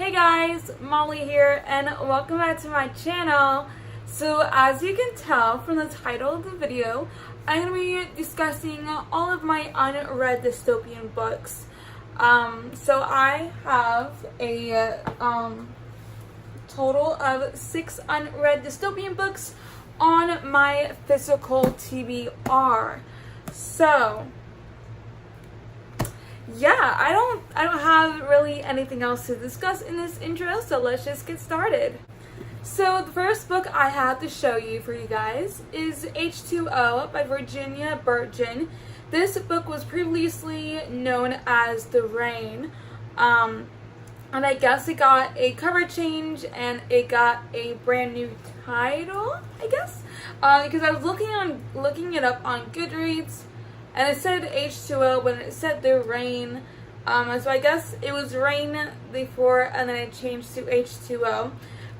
Hey guys, Molly here and welcome back to my channel. So as you can tell from the title of the video, I'm going to be discussing all of my unread dystopian books. So I have a total of 6 unread dystopian books on my physical TBR. So yeah, I don't have really anything else to discuss in this intro, so let's just get started. So the first book I have to show you for you guys is H2O by Virginia Burgeon. This book was previously known as The Rain, and I guess it got a cover change and it got a brand new title, I guess, because I was looking it up on Goodreads. And it said H2O, but it said The Rain. So I guess it was Rain before, and then it changed to H2O.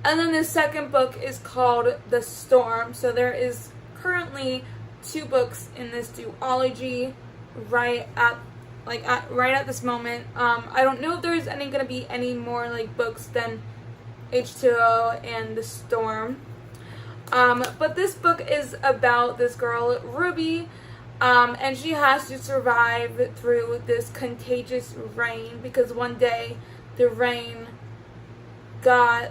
And then the second book is called The Storm. So there is currently 2 books in this duology right at this moment. I don't know if there's going to be any more books than H2O and The Storm. But this book is about this girl, Ruby. And she has to survive through this contagious rain because one day the rain got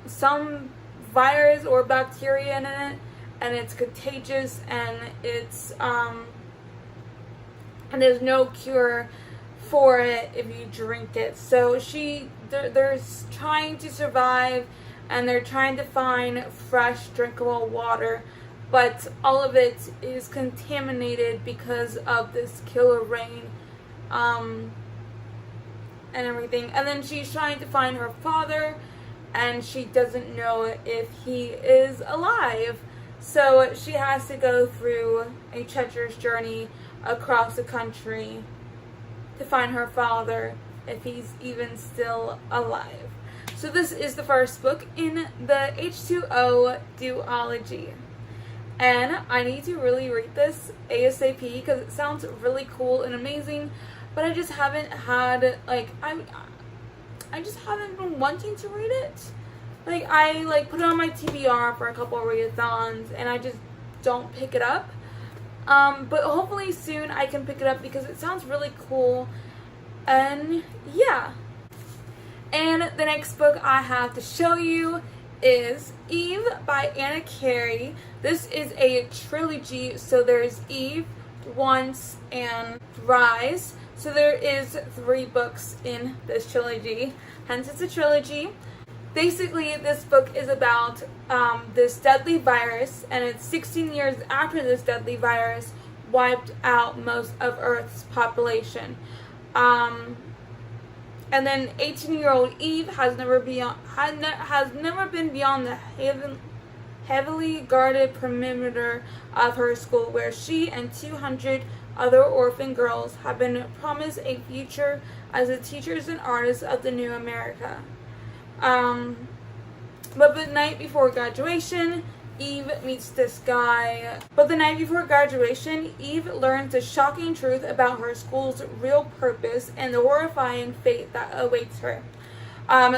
some virus or bacteria in it, and it's contagious, and it's and there's no cure for it if you drink it. So they're trying to survive, and they're trying to find fresh drinkable water. But all of it is contaminated because of this killer rain and everything. And then she's trying to find her father, and she doesn't know if he is alive. So she has to go through a treacherous journey across the country to find her father, if he's even still alive. So this is the first book in the H2O duology. And I need to really read this ASAP because it sounds really cool and amazing, but I just haven't had, I just haven't been wanting to read it. I put it on my TBR for a couple of readathons, and I just don't pick it up. But hopefully soon I can pick it up because it sounds really cool, and yeah. And the next book I have to show you is Eve by Anna Carey. This is a trilogy, so there's Eve, Once, and Rise. So there is 3 books in this trilogy, hence it's a trilogy. Basically, this book is about this deadly virus, and it's 16 years after this deadly virus wiped out most of Earth's population. And then 18-year-old Eve has never been beyond the heavily guarded perimeter of her school, where she and 200 other orphan girls have been promised a future as the teachers and artists of the new America. But the night before graduation, Eve meets this guy. But the night before graduation, Eve learns the shocking truth about her school's real purpose and the horrifying fate that awaits her.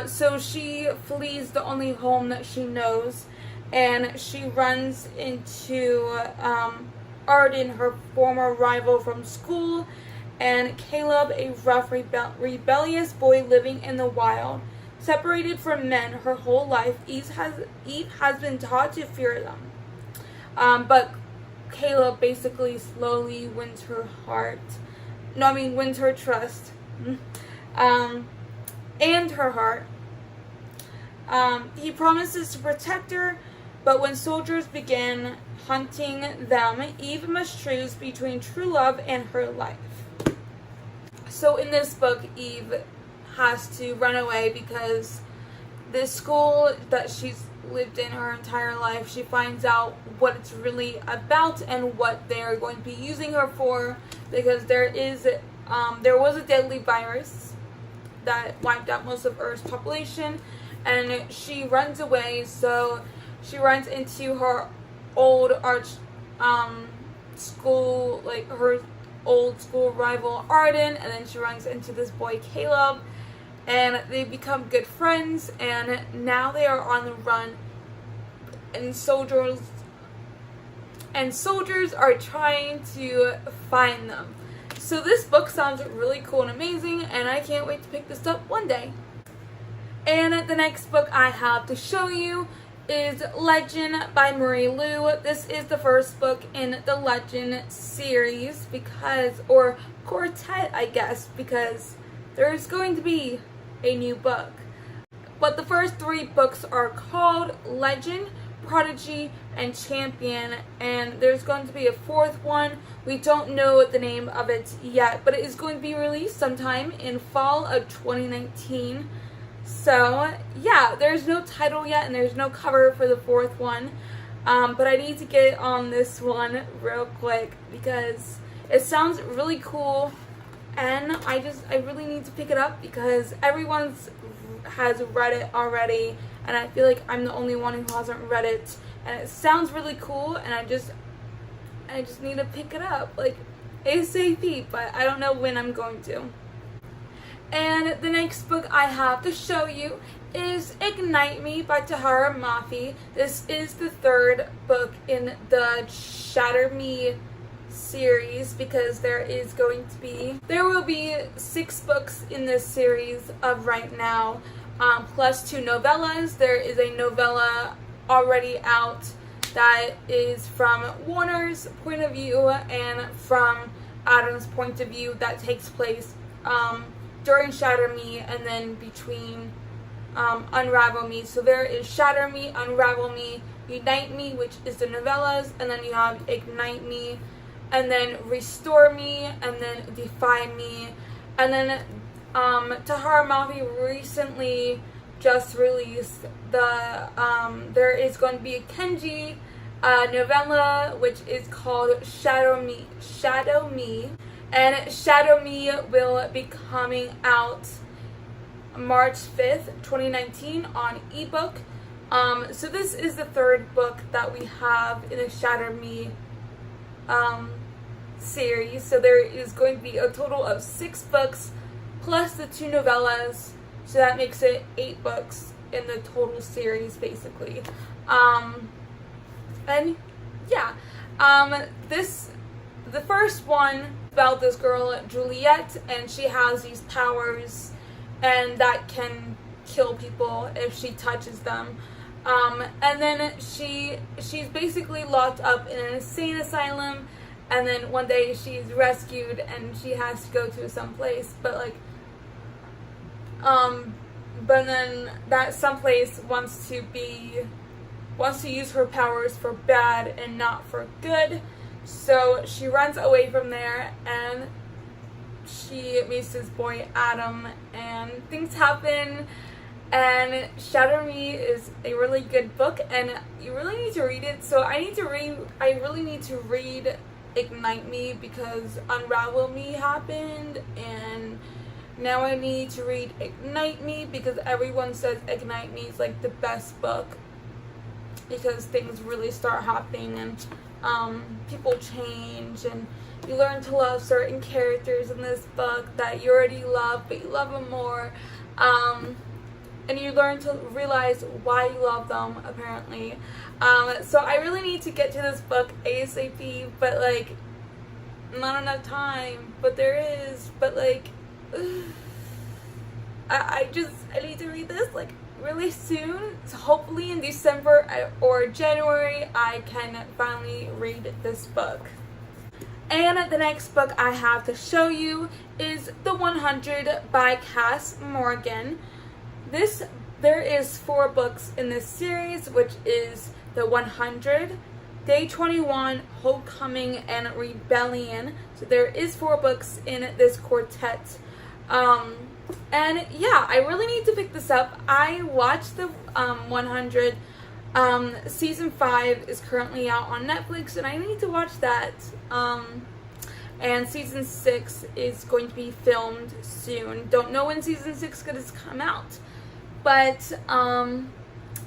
So she flees the only home that she knows, and she runs into Arden, her former rival from school, and Caleb, a rough, rebellious boy living in the wild. Separated from men her whole life, Eve has been taught to fear them. But Caleb basically slowly wins her wins her trust. And her heart. He promises to protect her, but when soldiers begin hunting them, Eve must choose between true love and her life. So in this book, Eve has to run away because this school that she's lived in her entire life, she finds out what it's really about and what they're going to be using her for, because there was a deadly virus that wiped out most of Earth's population, and she runs away. So she runs into her old school, her old school rival Arden, and then she runs into this boy Caleb, and they become good friends, and now they are on the run, and soldiers are trying to find them. So this book sounds really cool and amazing, and I can't wait to pick this up one day. And the next book I have to show you is Legend by Marie Lu. This is the first book in the Legend series, or quartet, I guess, because there's going to be a new book. But the first 3 books are called Legend, Prodigy, and Champion, and there's going to be a 4th one. We don't know the name of it yet, but it is going to be released sometime in fall of 2019. So yeah, there's no title yet and there's no cover for the 4th one, but I need to get on this one real quick because it sounds really cool, and I really need to pick it up because everyone has read it already, and I feel like I'm the only one who hasn't read it, and it sounds really cool, and I just need to pick it up like ASAP, but I don't know when I'm going to. And the next book I have to show you is Ignite Me by Tahara Mafi. This is the 3rd book in the Shatter Me series, because there will be 6 books in this series of right now, plus 2 novellas. There is a novella already out that is from Warner's point of view and from Adam's point of view that takes place during Shatter Me and then between Unravel Me. So there is Shatter Me, Unravel Me, Unite Me, which is the novellas, and then you have Ignite Me, and then Restore Me, and then Defy Me, and then Tahara Mafi recently just released there is going to be a Kenji novella which is called Shadow Me, and Shadow Me will be coming out March 5th, 2019 on ebook. So this is the 3rd book that we have in the Shatter Me series. So there is going to be a total of 6 books plus the 2 novellas. So that makes it 8 books in the total series, basically. And yeah, the first one about this girl Juliet, and she has these powers and that can kill people if she touches them. And then she's basically locked up in an insane asylum, and then one day she's rescued and she has to go to some place, but then that someplace wants to use her powers for bad and not for good. So she runs away from there, and she meets this boy Adam, and things happen. And Shatter Me is a really good book, and you really need to read it. So I really need to read Ignite Me because Unravel Me happened, and now I need to read Ignite Me because everyone says Ignite Me is like the best book because things really start happening, and people change, and you learn to love certain characters in this book that you already love, but you love them more, and you learn to realize why you love them, apparently. So I really need to get to this book ASAP, but not enough time, but there is, but I need to read this really soon. So hopefully in December or January I can finally read this book. And the next book I have to show you is The 100 by Cass Morgan. There is 4 books in this series, which is The 100, Day 21, Homecoming, and Rebellion. So there is 4 books in this quartet. And yeah, I really need to pick this up. I watched the 100. Season 5 is currently out on Netflix, and I need to watch that. And season 6 is going to be filmed soon. Don't know when season 6 is going to come out. But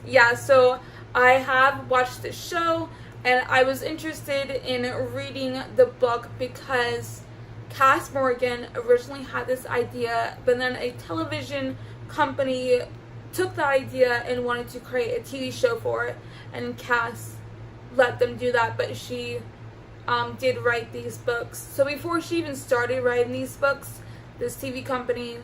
yeah, so I have watched the show, and I was interested in reading the book because Cass Morgan originally had this idea, but then a television company took the idea and wanted to create a TV show for it, and Cass let them do that, but she did write these books. So before she even started writing these books, this TV company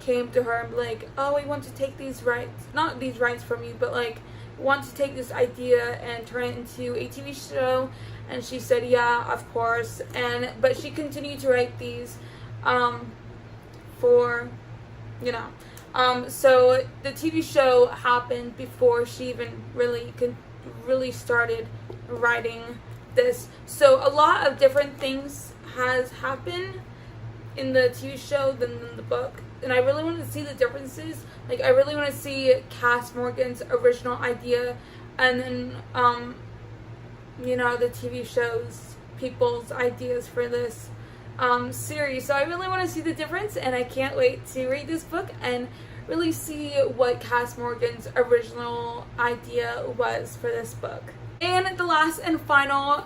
came to her and be like, oh, we want to take these rights, not these rights from you, but like, want to take this idea and turn it into a TV show. And she said, yeah, of course. But she continued to write these for, you know, so the TV show happened before she even really started writing this. So a lot of different things has happened in the TV show than in the book, and I really want to see the differences. Like, I really want to see Cass Morgan's original idea, and then you know, the TV show's people's ideas for this series. So I really want to see the difference, and I can't wait to read this book and really see what Cass Morgan's original idea was for this book. And the last and final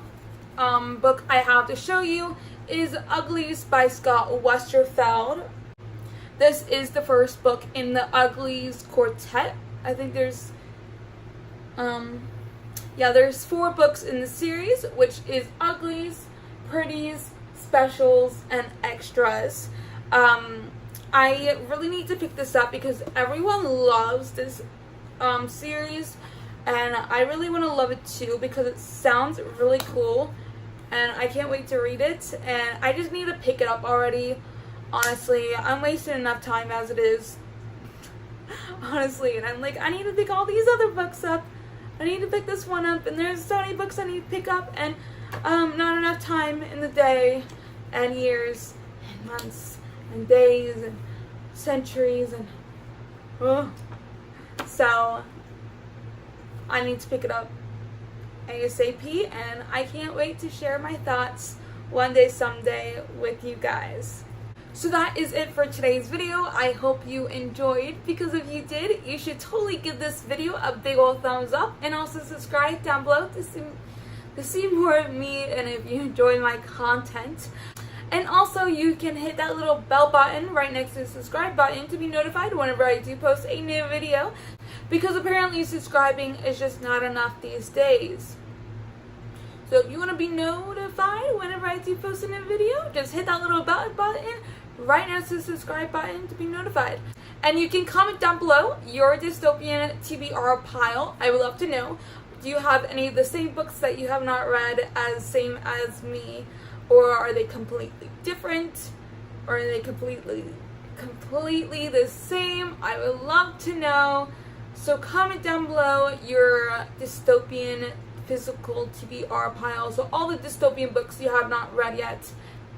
book I have to show you is Uglies by Scott Westerfeld. This is the first book in the Uglies quartet. I think there's there's 4 books in the series, which is Uglies, Pretties, Specials, and Extras. I really need to pick this up because everyone loves this series, and I really want to love it too because it sounds really cool, and I can't wait to read it, and I just need to pick it up already. Honestly, I'm wasting enough time as it is. Honestly, and I'm like, I need to pick all these other books up. I need to pick this one up, and there's so many books I need to pick up, and not enough time in the day, and years, and months, and days, and centuries, and so I need to pick it up ASAP, and I can't wait to share my thoughts one day, someday with you guys. So that is it for today's video. I hope you enjoyed, because if you did, you should totally give this video a big old thumbs up, and also subscribe down below to see more of me, and if you enjoy my content. And also, you can hit that little bell button right next to the subscribe button to be notified whenever I do post a new video, because apparently subscribing is just not enough these days. So if you want to be notified whenever I do post a new video, just hit that little bell button right next to the subscribe button to be notified. And you can comment down below your dystopian TBR pile. I would love to know, do you have any of the same books that you have not read same as me? Or are they completely different? Or are they completely the same? I would love to know. So comment down below your dystopian physical TBR pile. So all the dystopian books you have not read yet,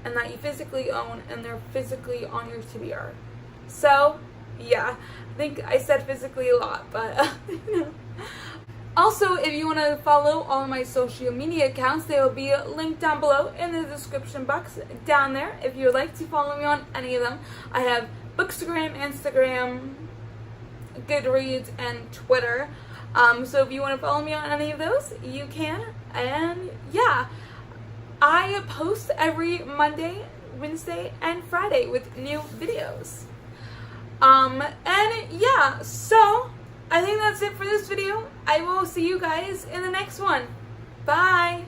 and that you physically own, and they're physically on your TBR. So, yeah. I think I said physically a lot, but, you know. Also, if you want to follow all of my social media accounts, they will be linked down below in the description box down there. If you would like to follow me on any of them, I have Bookstagram, Instagram, Goodreads, and Twitter. So if you want to follow me on any of those, you can. And yeah, I post every Monday, Wednesday, and Friday with new videos. And yeah, so I think that's it for this video. I will see you guys in the next one. Bye!